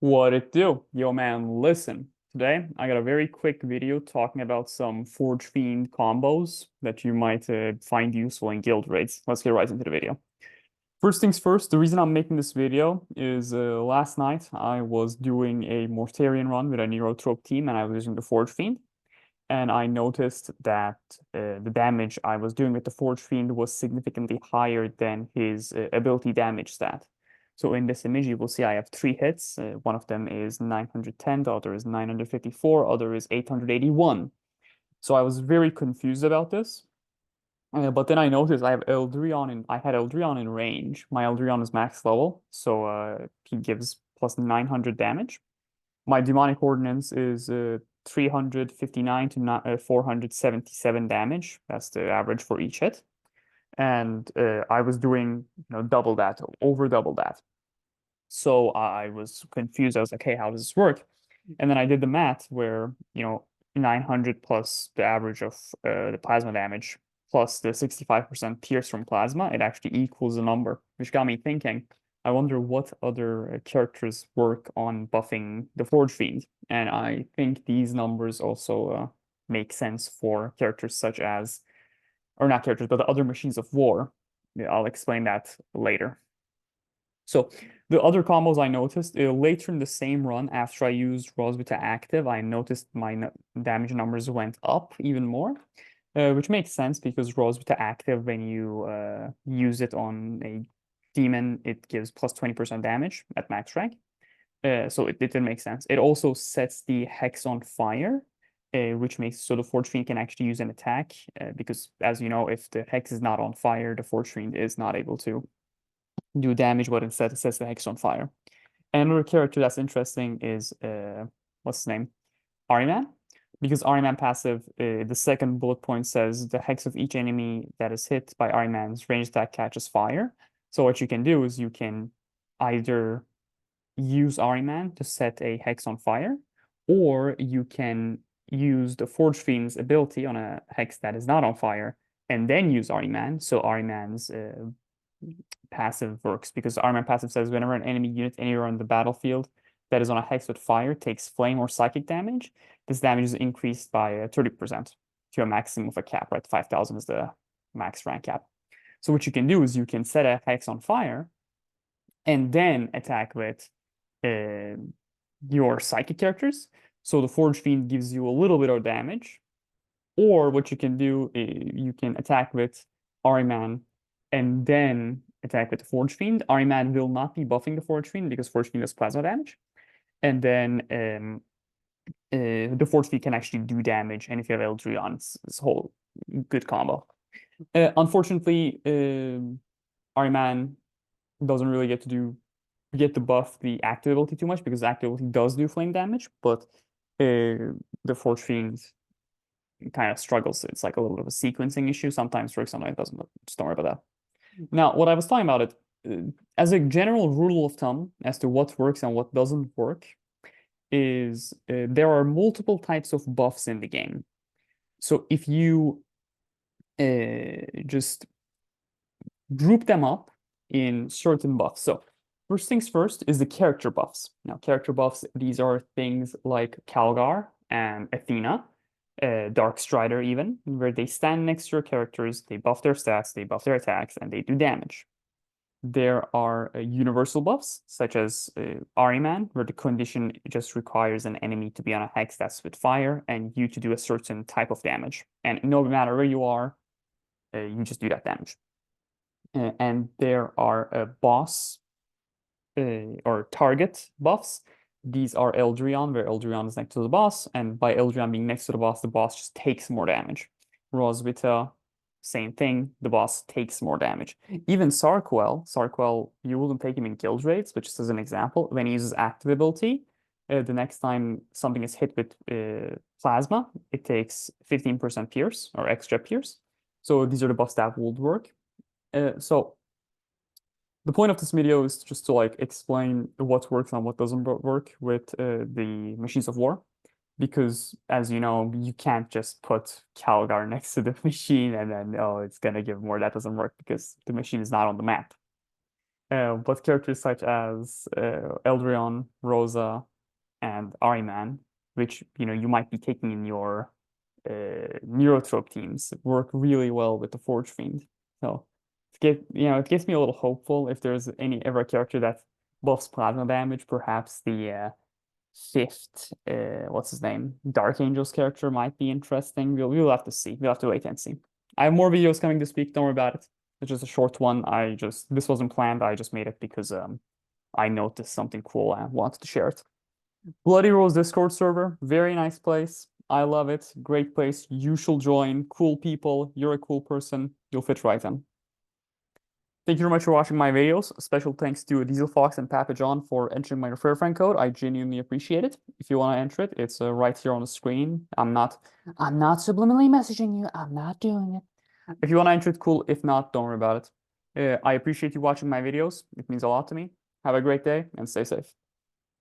What it do? Yo, man, listen. Today, I got a very quick video talking about some forgefiend combos that you might find useful in guild raids. Let's get right into the video. First things first, the reason I'm making this video is last night I was doing a Mortarion run with a Neurotrope team and I was using the Forgefiend. And I noticed that the damage I was doing with the Forgefiend was significantly higher than his ability damage stat. So in this image, you will see I have three hits. One of them is 910, the other is 954, other is 881. So I was very confused about this. But then I noticed I had Elreon in range. My Elreon is max level, so he gives plus 900 damage. My demonic ordinance is 359 to 477 damage. That's the average for each hit. And I was doing, double that, over double that. So I was confused. I was like, hey, how does this work? And then I did the math where, 900 plus the average of the plasma damage plus the 65% pierce from plasma, it actually equals a number, which got me thinking, I wonder what other characters work on buffing the Forgefiend. And I think these numbers also make sense for characters such as, or not characters, but the other machines of war. Yeah, I'll explain that later. So the other combos I noticed later in the same run after I used Roswitha active, I noticed my damage numbers went up even more, which makes sense because Roswitha active, when you use it on a demon, it gives plus 20% damage at max rank. So it did make sense. It also sets the hex on fire, which makes so the Forgefiend can actually use an attack because, as you know, if the hex is not on fire, the Forgefiend is not able to do damage, but instead it sets the hex on fire. And another character that's interesting is what's his name? Rman. Because Rman passive, the second bullet point says the hex of each enemy that is hit by Rman's range attack catches fire. So what you can do is you can either use Rman to set a hex on fire, or you can use the Forgefiend's ability on a hex that is not on fire, and then use Rman. So Rman's passive works because Rman passive says whenever an enemy unit anywhere on the battlefield that is on a hex with fire takes flame or psychic damage, this damage is increased by 30% to a maximum of a cap, right? 5,000 is the max rank cap. So what you can do is you can set a hex on fire and then attack with your psychic characters. So the Forgefiend gives you a little bit of damage. Or what you can do, you can attack with Rman and then attack with the Forgefiend. Rman will not be buffing the Forgefiend because Forgefiend does plasma damage. And then the Forgefiend can actually do damage. And if you have Elreon, it's a whole good combo. Unfortunately, Rman doesn't really get to buff the active ability too much because active ability does do flame damage, but the Forgefiend kind of struggles. It's like a little bit of a sequencing issue. Sometimes works, sometimes it doesn't, but just don't worry about that. Now, what I was talking about it, as a general rule of thumb as to what works and what doesn't work, is there are multiple types of buffs in the game. So if you just group them up in certain buffs. So first things first is the character buffs. Now, character buffs, these are things like Calgar and Athena, Dark Strider even, where they stand next to your characters, they buff their stats, they buff their attacks, and they do damage. There are universal buffs, such as Ahriman, where the condition just requires an enemy to be on a hex that's with fire, and you to do a certain type of damage. And no matter where you are, you just do that damage. And there are boss or target buffs. These are Elreon, where Elreon is next to the boss, and by Elreon being next to the boss just takes more damage. Roswitha, same thing, the boss takes more damage. Even Sarquel, you wouldn't take him in guild raids, but just as an example, when he uses active ability, the next time something is hit with plasma, it takes 15% pierce or extra pierce. So these are the buffs that would work. So the point of this video is just to like explain what works and what doesn't work with the machines of war, because as you know, you can't just put Calgar next to the machine and then oh, it's gonna give more. That doesn't work because the machine is not on the map. But characters such as Elreon, Rosa, and Rman, which you might be taking in your neurotrope teams, work really well with the Forge Fiend. So it gets me a little hopeful if there's any ever character that buffs plasma damage. Perhaps the fifth, what's his name, Dark Angel's character might be interesting. We'll have to see. We'll have to wait and see. I have more videos coming this week. Don't worry about it. It's just a short one. This wasn't planned. I just made it because I noticed something cool and wanted to share it. Bloody Rose Discord server, very nice place. I love it. Great place. You should join. Cool people. You're a cool person. You'll fit right in. Thank you very much for watching my videos. Special thanks to Diesel Fox and Papa John for entering my refer friend code. I genuinely appreciate it. If you want to enter it, it's right here on the screen. I'm not subliminally messaging you. I'm not doing it. If you want to enter it, cool. If not, don't worry about it. I appreciate you watching my videos. It means a lot to me. Have a great day and stay safe.